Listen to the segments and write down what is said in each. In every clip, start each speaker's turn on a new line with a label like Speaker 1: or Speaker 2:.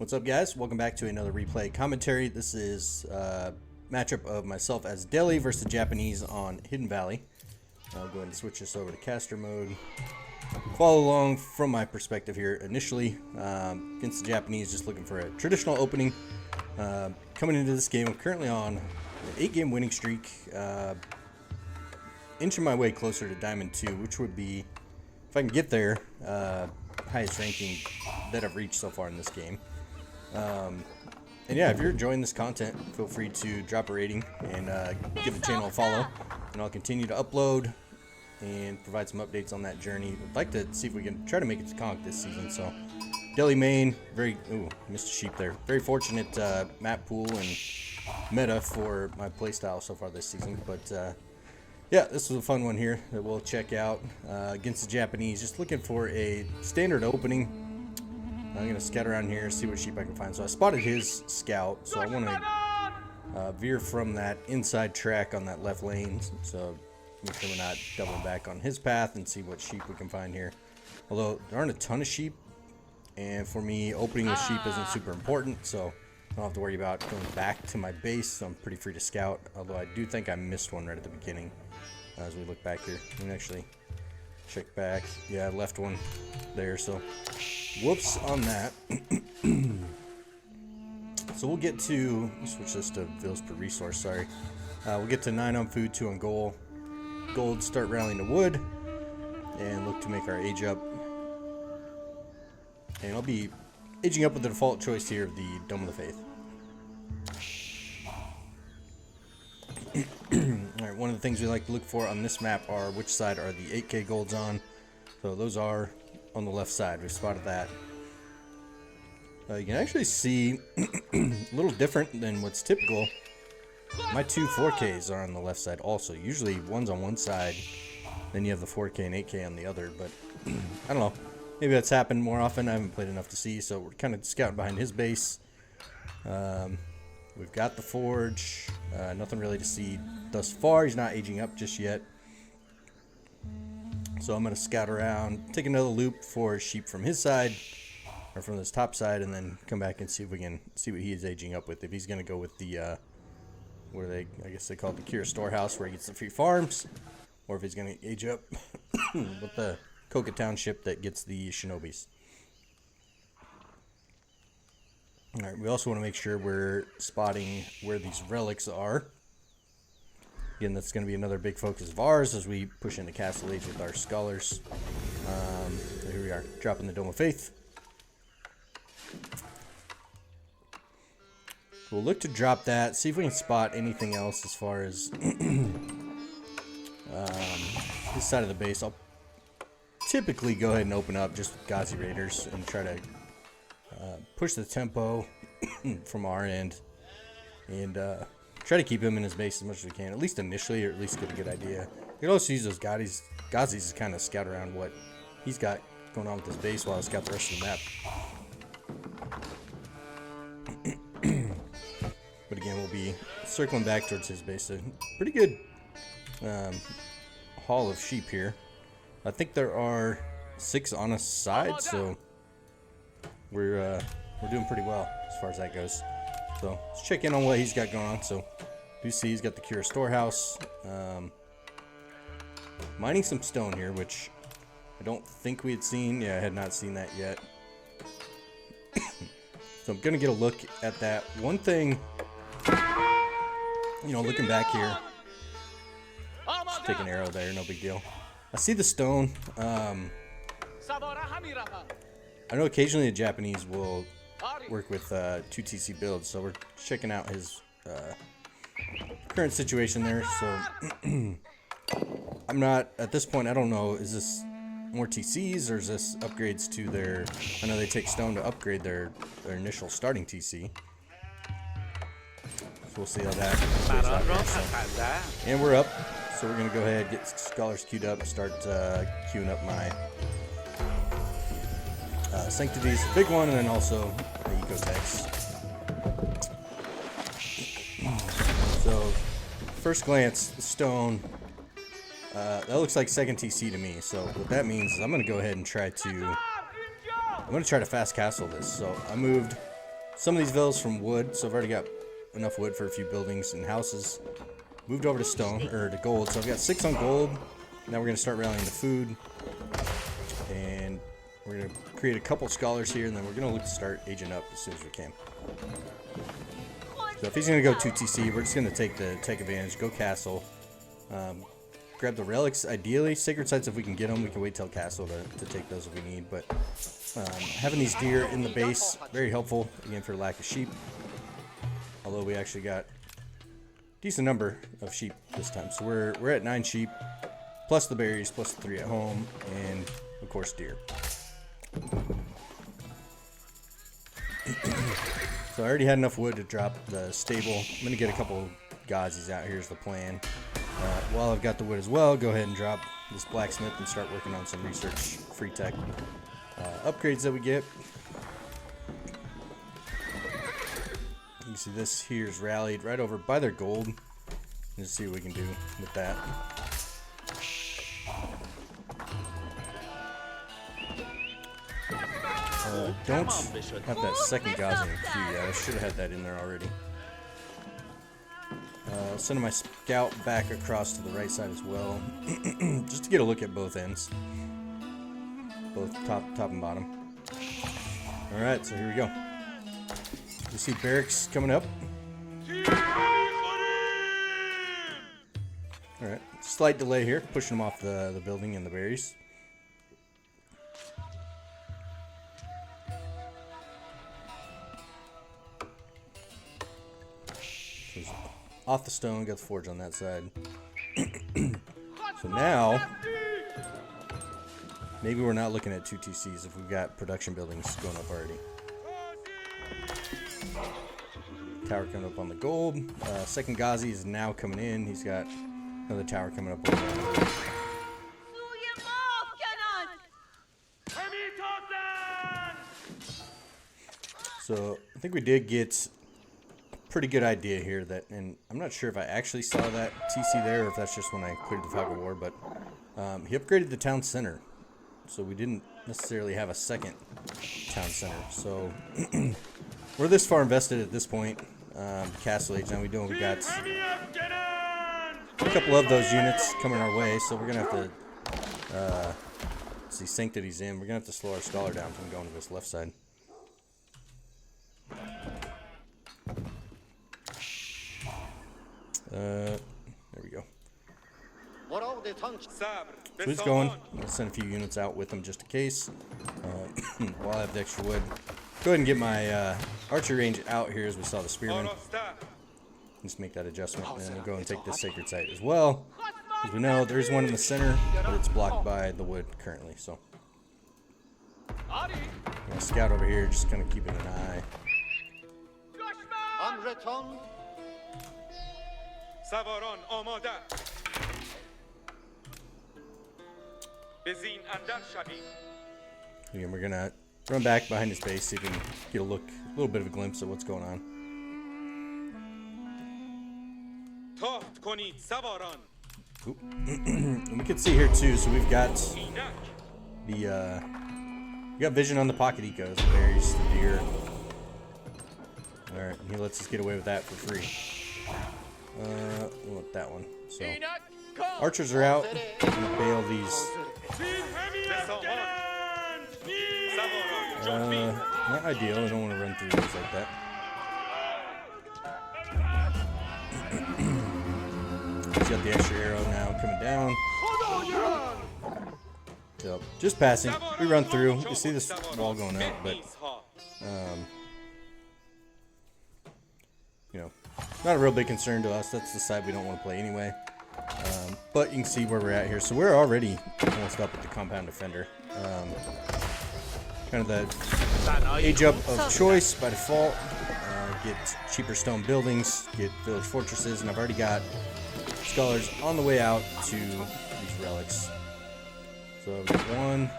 Speaker 1: What's up, guys? Welcome back to another replay commentary. This is a matchup of myself as Delhi versus the Japanese on Hidden Valley. I'll go ahead and switch this over to caster mode. Follow along from my perspective here initially. Against the Japanese, just looking for a traditional opening. Coming into this game, I'm currently on an 8-game winning streak. Inching my way closer to Diamond 2, which would be, if I can get there, highest ranking that I've reached so far in this game. And yeah, if you're enjoying this content, feel free to drop a rating and give the channel a follow, and I'll continue to upload and provide some updates on that journey. I'd like to see if we can try to make it to Conk this season. So Delhi main, missed a sheep there. Very fortunate map pool and meta for my playstyle so far this season. But yeah, this was a fun one here that we'll check out against the Japanese. Just looking for a standard opening. I'm going to scout around here, see what sheep I can find. So I spotted his scout, so I want to veer from that inside track on that left lane. So make sure we're not doubling back on his path and see what sheep we can find here. Although there aren't a ton of sheep, and for me, opening with sheep isn't super important, so I don't have to worry about going back to my base. So I'm pretty free to scout, although I do think I missed one right at the beginning. As we look back here, we can actually check back. Yeah, I left one there, so whoops on that. So we'll get to, switch this to vills per resource, sorry. We'll get to 9 on food, 2 on gold. Gold, start rallying to wood, and look to make our age up. And I'll be aging up with the default choice here of the Dome of the Faith. Alright, one of the things we like to look for on this map are which side are the 8k golds on. So those are on the left side. We've spotted that. You can actually see a little different than what's typical. My 2 4ks are on the left side also. Usually one's on one side, then you have the 4k and 8k on the other. But I don't know. Maybe that's happened more often. I haven't played enough to see, so we're kind of scouting behind his base. We've got the forge. Nothing really to see thus far. He's not aging up just yet. So I'm going to scout around, take another loop for sheep from his side, or from this top side, and then come back and see if we can see what he is aging up with. If he's going to go with the, what are they, I guess they call it the Kira Storehouse, where he gets the free farms, or if he's going to age up with the Koka Township that gets the Shinobis. Alright, we also want to make sure we're spotting where these relics are. Again, that's going to be another big focus of ours as we push into Castle Age with our scholars. So here we are, dropping the Dome of Faith. We'll look to drop that, see if we can spot anything else as far as this side of the base. I'll typically go ahead and open up just with Ghazi Raiders and try to push the tempo from our end and try to keep him in his base as much as we can, at least initially, or at least get a good idea. You can also use those Gazis to kind of scout around what he's got going on with his base while I scout the rest of the map. But again, we'll be circling back towards his base. A pretty good haul of sheep here. I think there are 6 on a side, so we're doing pretty well as far as that goes. So let's check in on what he's got going on. So you see he's got the Kira Storehouse. Mining some stone here, which I don't think we had seen. Yeah, I had not seen that yet. So I'm going to get a look at that. One thing, you know, looking back here. Just take an arrow there, no big deal. I see the stone. I know occasionally the Japanese will work with 2 TC builds, so we're checking out his current situation there. So I'm not, at this point, I don't know, is this more TCs or is this upgrades to their, I know they take stone to upgrade their initial starting TC. So we'll see how that plays out here. So, and we're up, so we're going to go ahead, get scholars queued up, start queuing up my Sanctities, big one, and then also the Ecotex. So, first glance, the stone, that looks like second TC to me. So what that means is I'm going to go ahead and try to fast castle this. So I moved some of these villas from wood, so I've already got enough wood for a few buildings and houses. Moved over to stone, or to gold, so I've got 6 on gold. Now we're going to start rallying to food. And we're going to create a couple scholars here, and then we're going to look to start aging up as soon as we can. So if he's going to go 2TC, we're just going to take advantage, go castle. Grab the relics, ideally. Sacred sites, if we can get them, we can wait till castle to take those if we need. But having these deer in the base, very helpful, again, for lack of sheep. Although we actually got a decent number of sheep this time. So we're at 9 sheep, plus the berries, plus the 3 at home, and, of course, deer. So I already had enough wood to drop the stable. I'm going to get a couple Gazis out here is the plan. While I've got the wood as well, go ahead and drop this blacksmith and start working on some research free tech upgrades that we get. You can see this here is rallied right over by their gold. Let's see what we can do with that. Don't have that second Gazi in the queue yet. I should have had that in there already. Sending my scout back across to the right side as well, just to get a look at both ends, both top and bottom. All right, so here we go. You see barracks coming up. All right, slight delay here, pushing them off the building and the berries. Off the stone, got the forge on that side. So now, maybe we're not looking at 2 TCs if we've got production buildings going up already. Tower coming up on the gold. Second Gazi is now coming in. He's got another tower coming up over there. So I think we did get pretty good idea here that, and I'm not sure if I actually saw that TC there or if that's just when I cleared the Fog of War, but he upgraded the town center, so we didn't necessarily have a second town center. So we're this far invested at this point. Castle Age, now we got a couple of those units coming our way, so we're gonna have to see Sanctity's in. We're gonna have to slow our scholar down from going to this left side. There we go. So he's going. I'll send a few units out with him just in case. While I have the extra wood. Go ahead and get my archery range out here as we saw the spearmen. Just make that adjustment, and then we'll go and take this sacred site as well. As we know, there's one in the center, but it's blocked by the wood currently. So I'm gonna scout over here, just kind of keeping an eye. Again, we're gonna run back behind his base, see if we can get a little bit of a glimpse of what's going on. Oop. And we can see here too. So we've got we got vision on the pocket ecos, the berries, the deer. All right, and he lets us get away with that for free. We'll let that one. So archers are out. I'm gonna bail these. Not ideal. I don't want to run through these like that. He's got the extra arrow now coming down. So just passing. We run through. You see this wall going up, but you know, not a real big concern to us. That's the side we don't want to play anyway. But you can see where we're at here. So we're already almost up at the compound defender. Kind of the age up of choice by default. Get cheaper stone buildings, get village fortresses, and I've already got scholars on the way out to these relics. So I've got 1.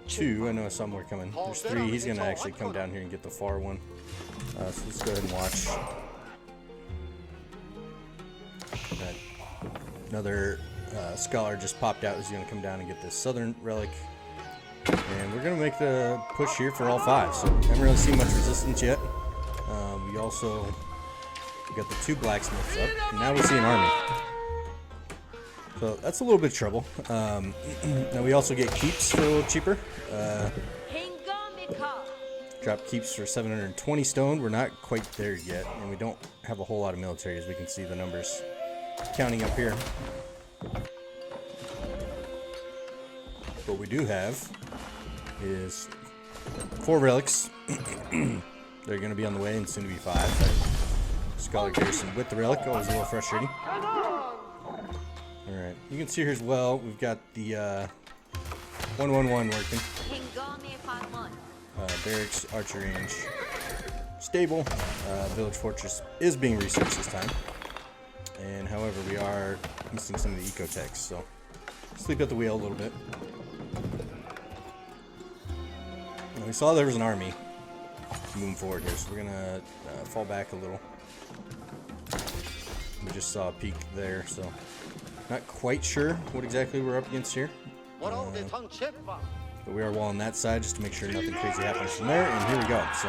Speaker 1: 2, I know somewhere coming. There's 3. He's gonna actually come down here and get the far one. So let's go ahead and watch. Got another Scholar just popped out. He's going to come down and get this southern relic. And we're going to make the push here for all 5. So haven't really seen much resistance yet. We also got the 2 blacksmiths up. And now we see an army. So that's a little bit of trouble. Now we also get keeps for a little cheaper. Drop keeps for 720 stone. We're not quite there yet. And we don't have a whole lot of military, as we can see the numbers counting up here. What we do have is 4 relics. They're going to be on the way and soon to be 5. Scholar Garrison with the relic, always a little frustrating. Alright, you can see here as well, we've got the 111 working. Barracks, archer range, stable. Village fortress is being researched this time. And however, we are missing some of the ecotechs, so sleep at the wheel a little bit. And we saw there was an army moving forward here, so we're gonna fall back a little. We just saw a peak there, so not quite sure what exactly we're up against here. But we are walling that side just to make sure nothing crazy happens from there. And here we go. So,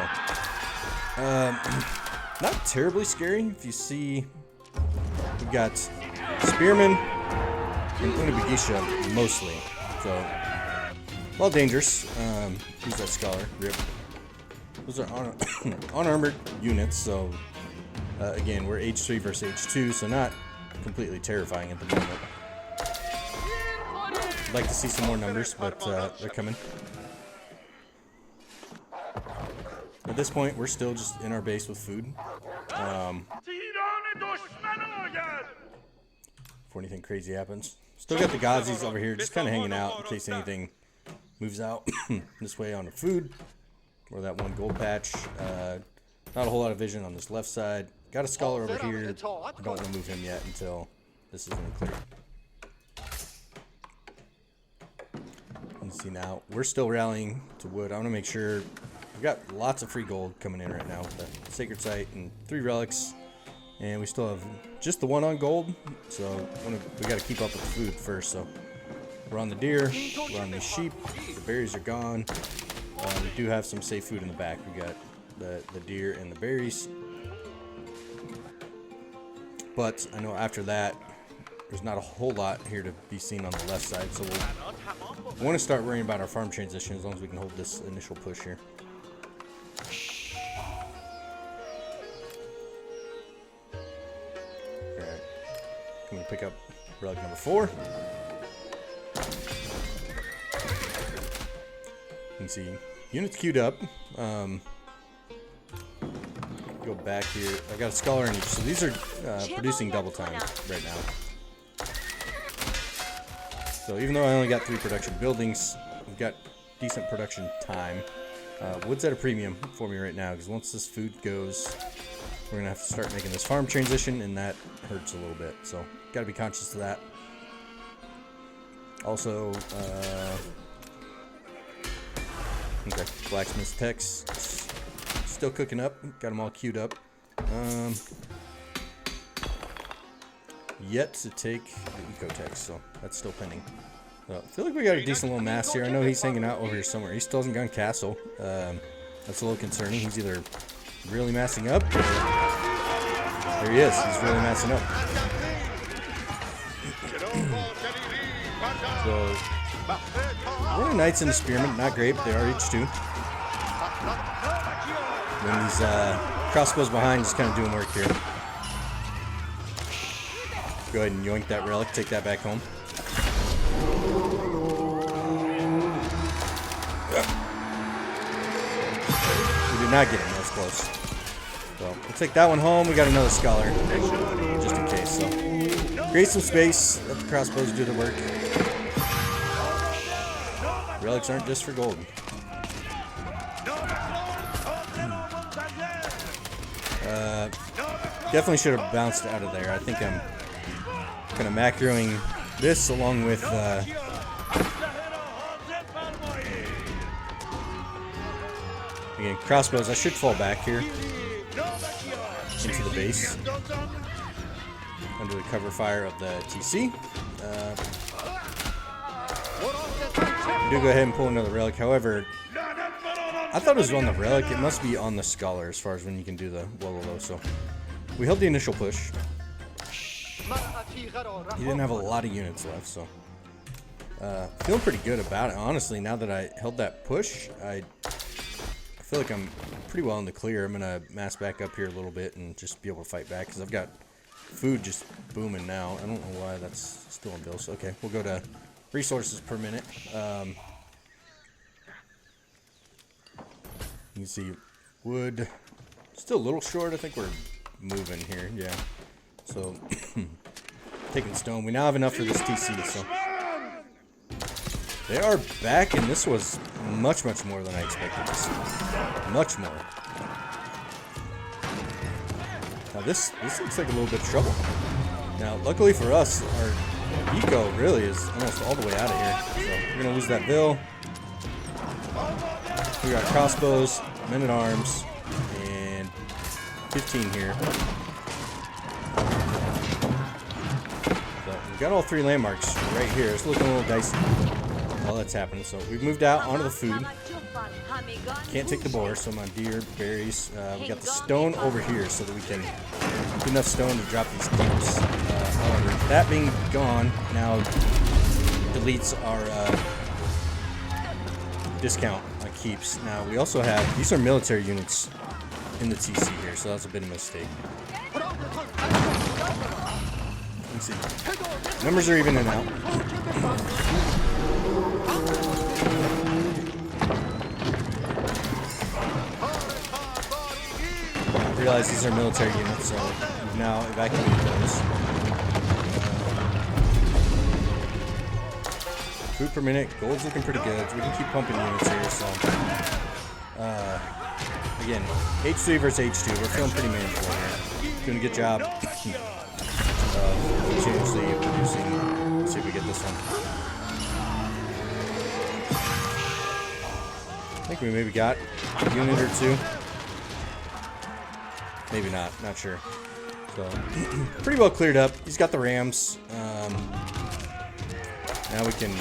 Speaker 1: not terribly scary. If you see, we've got spearmen and Unabagisha mostly. So, well, dangerous. Who's that scholar? Rip. Those are unarmored units. So, again, we're H3 versus H2, so not completely terrifying at the moment. I'd like to see some more numbers, but they're coming. At this point, we're still just in our base with food. Before anything crazy happens. Still got the Gazis over here, just kind of hanging out in case anything moves out this way on the food. Or that 1 gold patch. Not a whole lot of vision on this left side. Got a scholar over here. I don't want to move him yet until this isn't clear. You can see now, we're still rallying to wood. I want to make sure we've got lots of free gold coming in right now with the sacred site and 3 relics. And we still have just the 1 on gold. So we got to keep up with the food first. So we're on the deer, we're on the sheep, the berries are gone. We do have some safe food in the back. We got the deer and the berries. But I know after that, there's not a whole lot here to be seen on the left side. So we want to start worrying about our farm transition as long as we can hold this initial push here. Alright. I'm going to pick up relic number 4. You can see units queued up. Go back here. I got a scholar in each, so these are producing double time right now. So even though I only got 3 production buildings, we've got decent production time. Wood's at a premium for me right now because once this food goes, we're gonna have to start making this farm transition, and that hurts a little bit. So gotta be conscious of that. Also, okay, blacksmith's techs still cooking up. Got them all queued up. Yet to take the ecotech, so that's still pending. I feel like we got a decent little mass here. I know he's hanging out over here somewhere. He still hasn't gone castle. That's a little concerning. He's either really massing up, or there he is. He's really massing up. So we're knights and the spearmen. Not great, but they are H2. When these crossbows behind, just kind of doing work here. Go ahead and yoink that relic, take that back home. We did not get him, that was close. So we'll take that one home. We got another scholar, just in case. So create some space, let the crossbows do the work. Relics aren't just for gold. Definitely should have bounced out of there. I think I'm kind of macroing this along with again, crossbows. I should fall back here into the base under the cover fire of the TC. We do go ahead and pull another relic. However, I thought it was on the relic. It must be on the scholar as far as when you can do the Wololo. So we held the initial push. He didn't have a lot of units left, so feeling pretty good about it. Honestly, now that I held that push, I feel like I'm pretty well in the clear. I'm gonna mass back up here a little bit and just be able to fight back because I've got food just booming now. I don't know why that's still on bills. Okay, we'll go to resources per minute. You can see wood still a little short. I think we're moving here. Yeah. So taking stone. We now have enough for this TC. So they are back, and this was much more than I expected. Much more. Now this looks like a little bit of trouble. Now, luckily for us, our eco really is almost all the way out of here. So we're gonna lose that Vil. We got crossbows, men-at-arms, and 15 here. So we got all 3 landmarks right here. It's looking a little dicey while that's happening. So we've moved out onto the food. Can't take the boar, so my deer, berries. We got the stone over here so that we can get enough stone to drop these keeps. However, that being gone now deletes our discount on keeps. Now we also have, these are military units in the TC here, so that's a bit of a mistake. Let's see. Numbers are evening out. I realize these are military units, so we've now evacuated those. Food per minute, gold's looking pretty good. We can keep pumping units here, so again, H3 versus H2, we're feeling pretty manageable here. Doing a good job of continuously producing. Let's see if we get this one. I think we maybe got a unit or two. Maybe not sure. So pretty well cleared up. He's got the rams. Now we can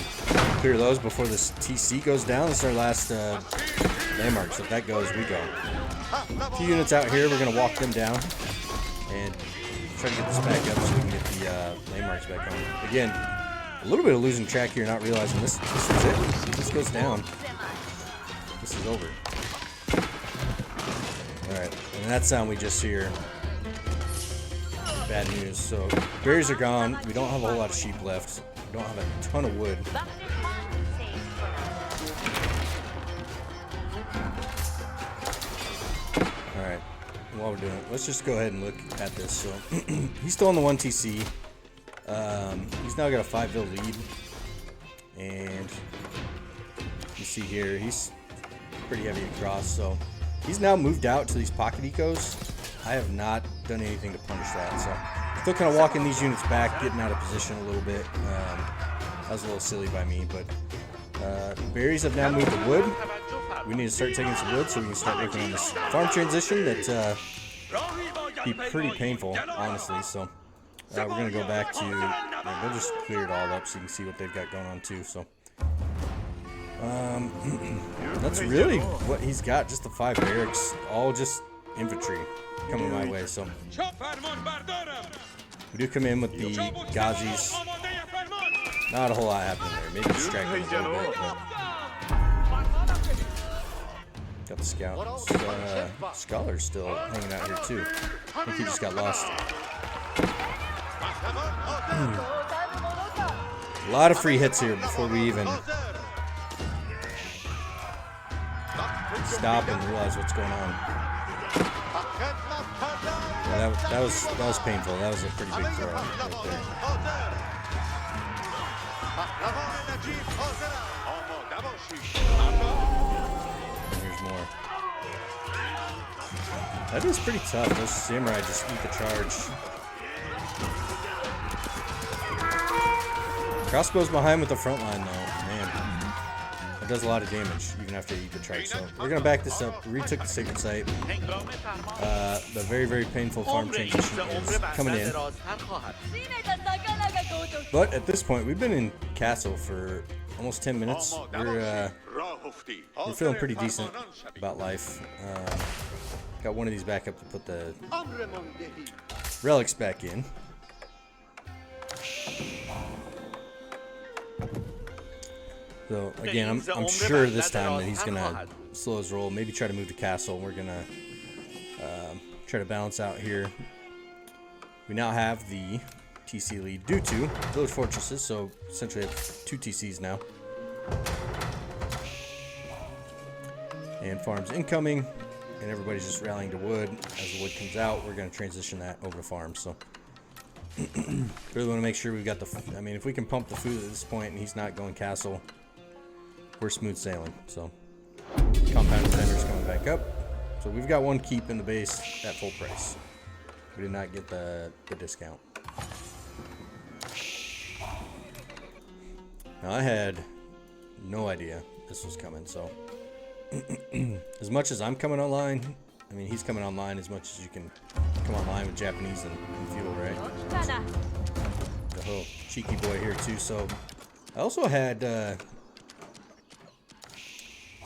Speaker 1: clear those before this TC goes down. This is our last landmark, so if that goes, we go. A few units out here, we're going to walk them down and try to get this back up so we can get the landmarks back on. Again, a little bit of losing track here, not realizing this is it. If this goes down, this is over. Alright, and that sound we just hear, bad news. So, berries are gone. We don't have a whole lot of sheep left. We don't have a ton of wood. Alright, while we're doing it, let's just go ahead and look at this. So, he's still on the 1 TC. He's now got a 5 Vil lead. And you see here, he's pretty heavy across. So, he's now moved out to these pocket ecos. I have not done anything to punish that. So, still kind of walking these units back, getting out of position a little bit. That was a little silly by me, but berries have now moved to wood. We need to start taking some wood so we can start working on this farm transition that be pretty painful, honestly. So we're going to go back to, we'll just clear it all up so you can see what they've got going on too. So that's really what he's got, just the 5 barracks, all just infantry coming my way. So we do come in with the Gazis. Not a whole lot happening there. Maybe distracting a little bit. But got the scouts. Scholar's still hanging out here too. I think he just got lost. A lot of free hits here before we even stop and realize what's going on. Yeah, that was painful. That was a pretty big throw right there. And here's more. That is pretty tough. Those samurai just eat the charge. Crossbows behind with the front line though. Man. it does a lot of damage even after you eat the trike. So we're gonna back this up. We retook the sacred site. The very, very painful farm transition is coming in. But at this point, we've been in castle for almost 10 minutes. We're feeling pretty decent about life. Got one of these back up to put the relics back in. So again, I'm sure this time that he's gonna slow his roll, maybe try to move to castle. We're gonna try to balance out here. We now have the TC lead due to village fortresses, so essentially have 2 TCs now. And farms incoming, and everybody's just rallying to wood. As the wood comes out, we're gonna transition that over to farms. So really want to make sure we've got the. I mean, if we can pump the food at this point and he's not going castle, we're smooth sailing. So compound defender's coming back up. So we've got 1 keep in the base at full price. We did not get the discount. Now I had no idea this was coming. So as much as I'm coming online, I mean he's coming online as much as you can come online with Japanese and fuel, right? The whole cheeky boy here too. So I also had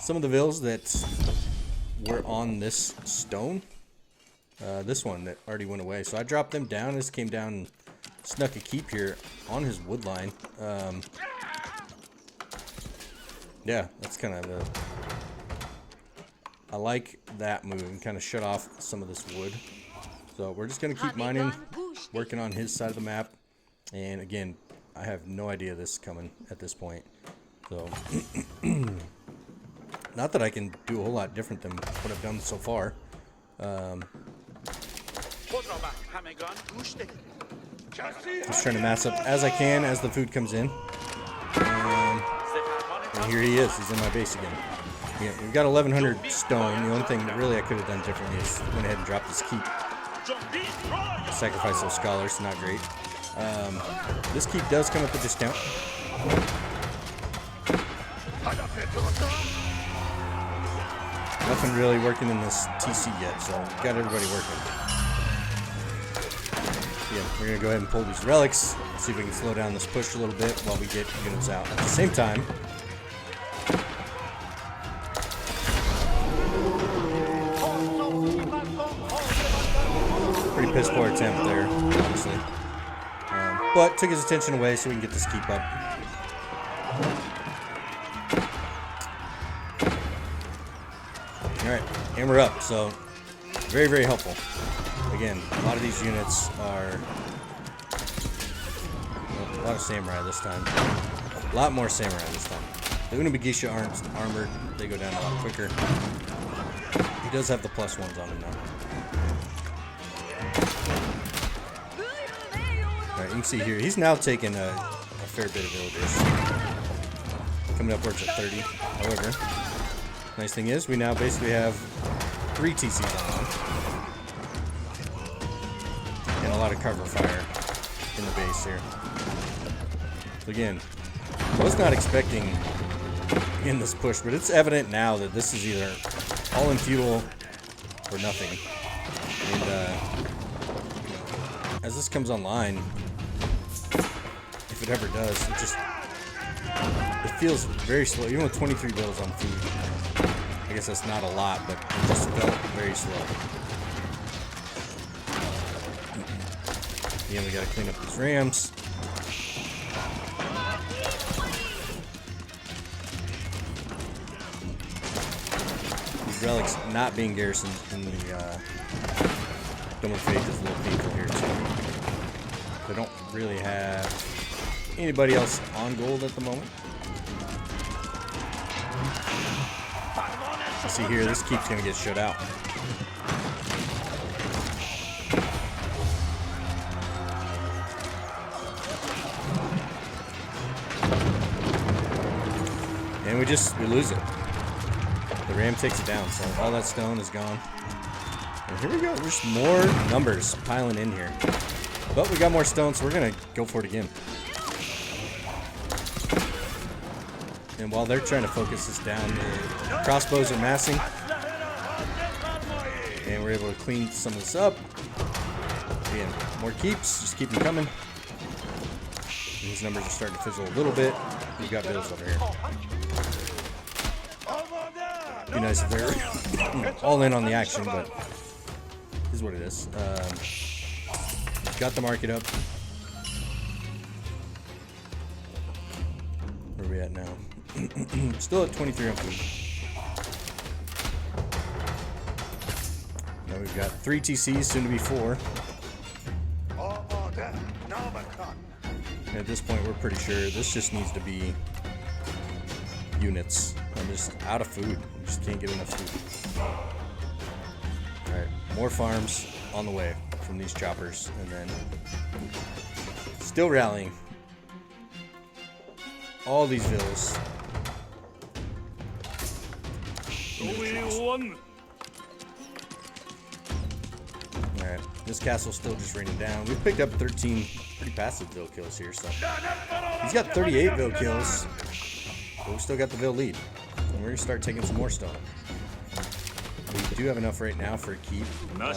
Speaker 1: some of the vills that were on this stone. This one that already went away. So I dropped them down. This came down and snuck a keep here on his wood line. Yeah, that's kind of the. I like that move and kind of shut off some of this wood. So we're just going to keep mining, working on his side of the map. And again, I have no idea this is coming at this point. So, not that I can do a whole lot different than what I've done so far. Just trying to mass up as I can as the food comes in. And here he is. He's in my base again. Yeah, we've got 1,100 stone. The only thing that really I could have done differently is went ahead and dropped this keep. Sacrifice those scholars, not great. This keep does come with a discount. Nothing really working in this TC yet, so got everybody working. Yeah, we're gonna go ahead and pull these relics, see if we can slow down this push a little bit while we get units out. At the same time, pretty piss poor attempt there, honestly. But took his attention away so we can get this keep up. Alright, and we're up, so very, very helpful. Again, a lot of these units are a lot of samurai this time. A lot more samurai this time. The Unabagisha aren't armored, they go down a lot quicker. He does have the +1s on him now. Alright, you can see here, he's now taken a fair bit of villagers. Coming upwards at 30. However, nice thing is, we now basically have 3 TCs on. And a lot of cover fire in the base here. So again, I was not expecting in this push, but it's evident now that this is either all in fuel or nothing. And as this comes online, if it ever does, it feels very slow. Even with 23 bills on food, I guess that's not a lot, but it just felt very slow. Again, we gotta clean up these rams. These relics not being garrisoned in the Dome of Faith is a little painful here too. They don't really have anybody else on gold at the moment. You see here, this keep's gonna get shut out. And we lose it. The ram takes it down, so all that stone is gone. And here we go, there's more numbers piling in here. But we got more stone, so we're gonna go for it again. And while they're trying to focus this down, the crossbows are massing. And we're able to clean some of this up. Again, more keeps, just keep them coming. These numbers are starting to fizzle a little bit. We've got bills over here. Be nice if they're all in on the action, but this is what it is. Got the market up. Where are we at now? Still at 23 on food. Now we've got 3 TCs, soon to be 4. And at this point, we're pretty sure this just needs to be units. I'm just out of food. Just can't get enough food. Alright, more farms on the way from these choppers, and then still rallying. All these villas. Alright, this castle's still just raining down. We've picked up 13 pretty passive vill kills here, so he's got 38 vill kills, but we still got the vill lead. And we're gonna start taking some more stone. We do have enough right now for a keep. That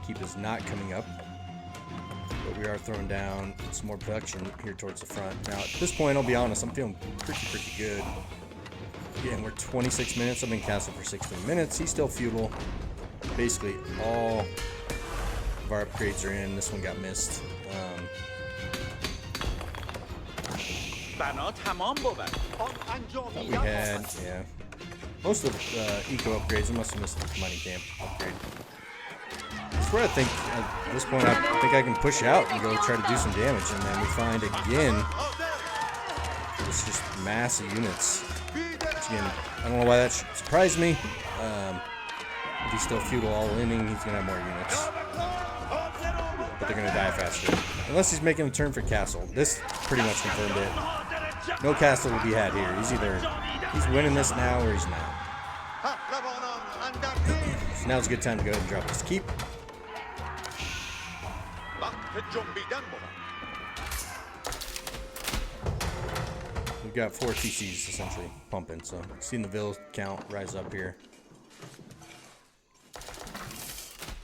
Speaker 1: keep is not coming up, but we are throwing down some more production here towards the front. Now at this point, I'll be honest, I'm feeling pretty good. Again, we're 26 minutes. I've been casting for 16 minutes. He's still feudal. Basically all of our upgrades are in. This one got missed. We had, yeah, most of the eco upgrades. I must have missed the money camp upgrade. That's where I think at this point I think I can push out and go try to do some damage, and then we find again it's just massive units. Which again, I don't know why that should surprise me. If he's still feudal all inning, he's gonna have more units, but they're gonna die faster unless he's making a turn for castle. This pretty much confirmed it. No castle will be had here. He's winning this now or he's not. So now's a good time to go ahead and drop this keep. We've got 4 TCs essentially pumping, so seeing the vill count rise up here.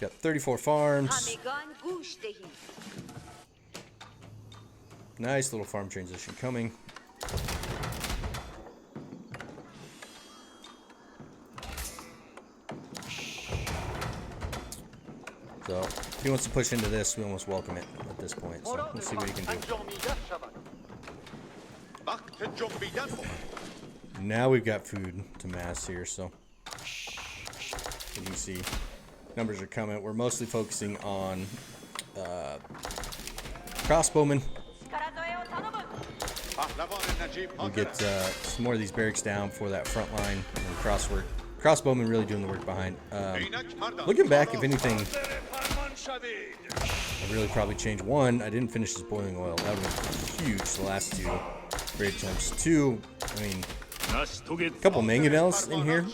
Speaker 1: Got 34 farms. Nice little farm transition coming. So if he wants to push into this, we almost welcome it at this point. So let's see what he can do. Now we've got food to mass here, so you can see numbers are coming. We're mostly focusing on crossbowmen. We'll get some more of these barracks down for that front line and crossbowmen really doing the work behind. Looking back, if anything, I really probably changed one. I didn't finish this boiling oil. That would have been huge. The last 2 great attempts. 2, I mean, a couple mangonels in here.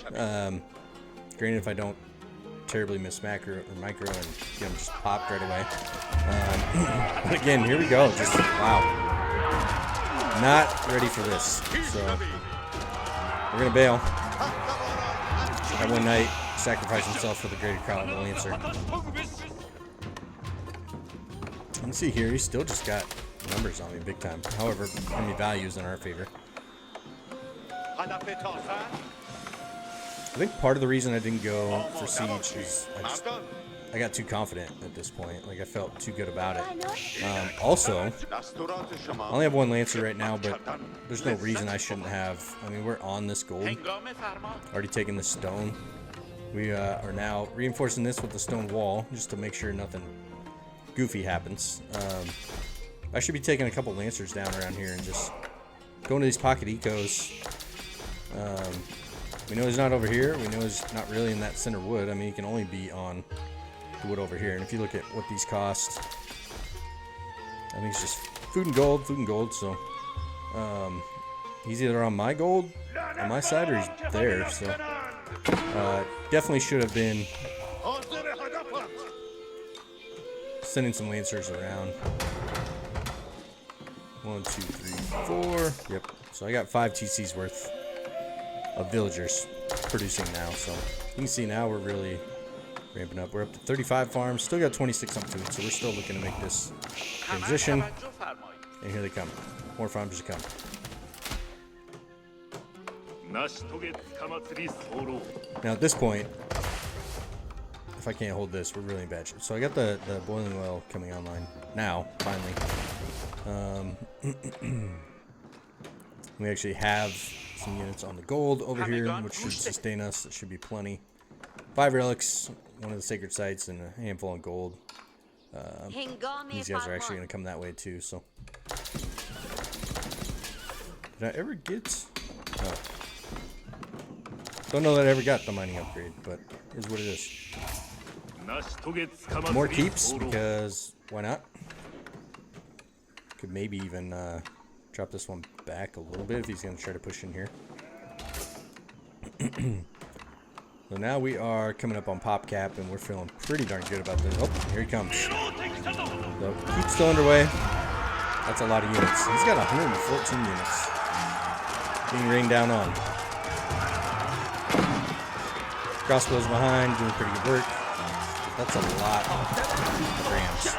Speaker 1: Granted, if I don't terribly miss macro or micro and get them just popped right away. But again, here we go. Just wow. Not ready for this. So we're gonna bail. That one knight sacrificed himself for the greater crown of the Lancer. You can see here, he's still just got numbers on me big time. However, enemy values in our favor. I think part of the reason I didn't go for siege is I got too confident at this point. Like, I felt too good about it. Also, I only have 1 Lancer right now, but there's no reason I shouldn't have. I mean, we're on this gold. Already taking this stone. We are now reinforcing this with the stone wall just to make sure nothing goofy happens. I should be taking a couple Lancers down around here and just going to these pocket ecos. We know he's not over here. We know he's not really in that center wood. I mean, he can only be on the wood over here. And if you look at what these cost, I think it's just food and gold, so he's either on my gold, on my side, or he's there, so definitely should have been sending some Lancers around. 1, 2, 3, 4. Yep. So I got 5 TC's worth of villagers producing now. So you can see now we're really ramping up. We're up to 35 farms. Still got 26 on food. So we're still looking to make this transition. And here they come. More farms to come. Now at this point, if I can't hold this, we're really in bad shape. So I got the boiling well coming online now, finally. We actually have some units on the gold over here, which should sustain us. It should be plenty. 5 relics, one of the sacred sites, and a handful on gold. These guys are actually going to come that way too. So, did I ever get? No. Don't know that I ever got the mining upgrade, but here's what it is. More keeps, because why not? Could maybe even drop this one back a little bit if he's going to try to push in here. So now we are coming up on pop cap, and we're feeling pretty darn good about this. Oh, here he comes. So keep still underway. That's a lot of units. He's got 114 units being rained down on. Crossbows behind, doing pretty good work. That's a lot of rams.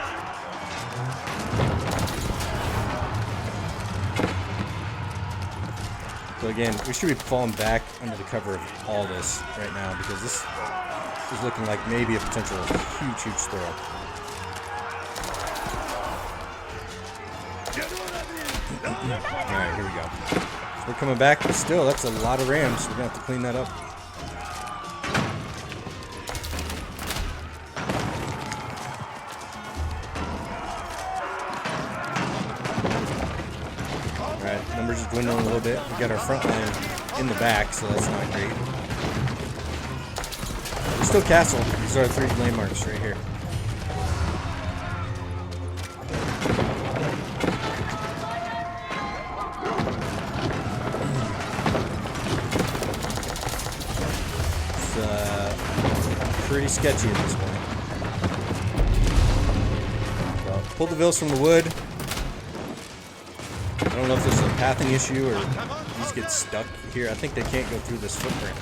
Speaker 1: So again, we should be falling back under the cover of all this right now, because this is looking like maybe a potential huge throw. Alright, here we go. So we're coming back, but still, that's a lot of rams. We're going to have to clean that up. Numbers are dwindling a little bit. We got our front line in the back, so that's not great. We're still castle. These are our 3 landmarks right here. It's pretty sketchy at this point. So, pull the vills from the wood. I don't know if this is a pathing issue or these get stuck here. I think they can't go through this footprint.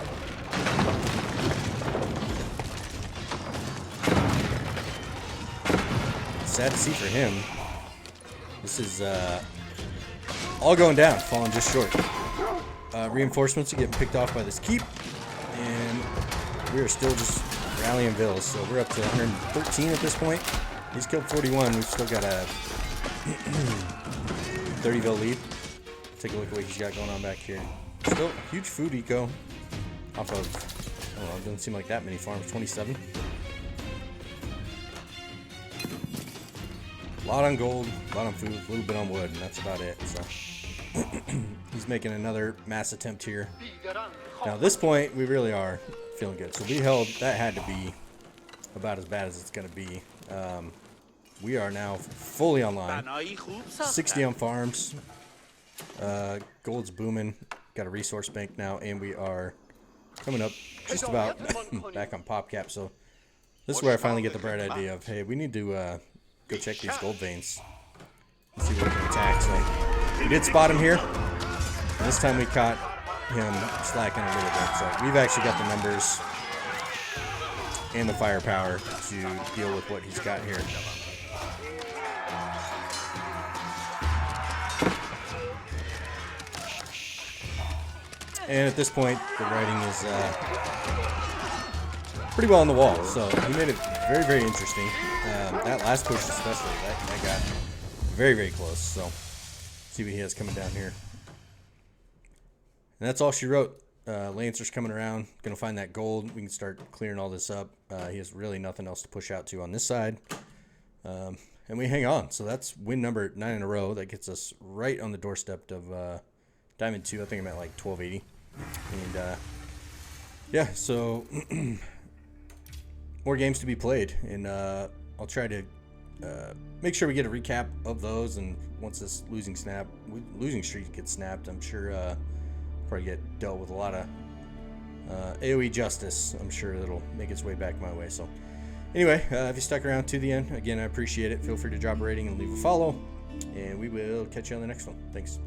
Speaker 1: Sad to see for him. This is all going down, falling just short. Reinforcements are getting picked off by this keep, and we are still just rallying vills. So we're up to 113 at this point. He's killed 41. We've still got a 30 vil lead. Take a look at what he's got going on back here. Still huge food eco off of, I don't know, it doesn't seem like that many farms. 27. A lot on gold, a lot on food, a little bit on wood, and that's about it. So he's making another mass attempt here. Now at this point, we really are feeling good. So we held, that had to be about as bad as it's going to be. We are now fully online. 60 on farms. Gold's booming. Got a resource bank now, and we are coming up just about back on pop cap. So this is where I finally get the bright idea of, hey, we need to go check these gold veins and see what we can attack. So we did spot him here, and this time we caught him slacking a little bit. So we've actually got the numbers and the firepower to deal with what he's got here. And at this point, the writing is pretty well on the wall. So he made it very, very interesting. That last push especially, that got very, very close. So see what he has coming down here. And that's all she wrote. Lancer's coming around, gonna find that gold. We can start clearing all this up. He has really nothing else to push out to on this side. And we hang on. So that's win number 9 in a row. That gets us right on the doorstep of Diamond 2. I think I'm at like 1280. And yeah, so more games to be played, and I'll try to make sure we get a recap of those. And once this losing streak gets snapped, I'm sure probably get dealt with a lot of AOE justice. I'm sure that'll make its way back my way. So anyway, if you stuck around to the end, again, I appreciate it. Feel free to drop a rating and leave a follow. And we will catch you on the next one. Thanks.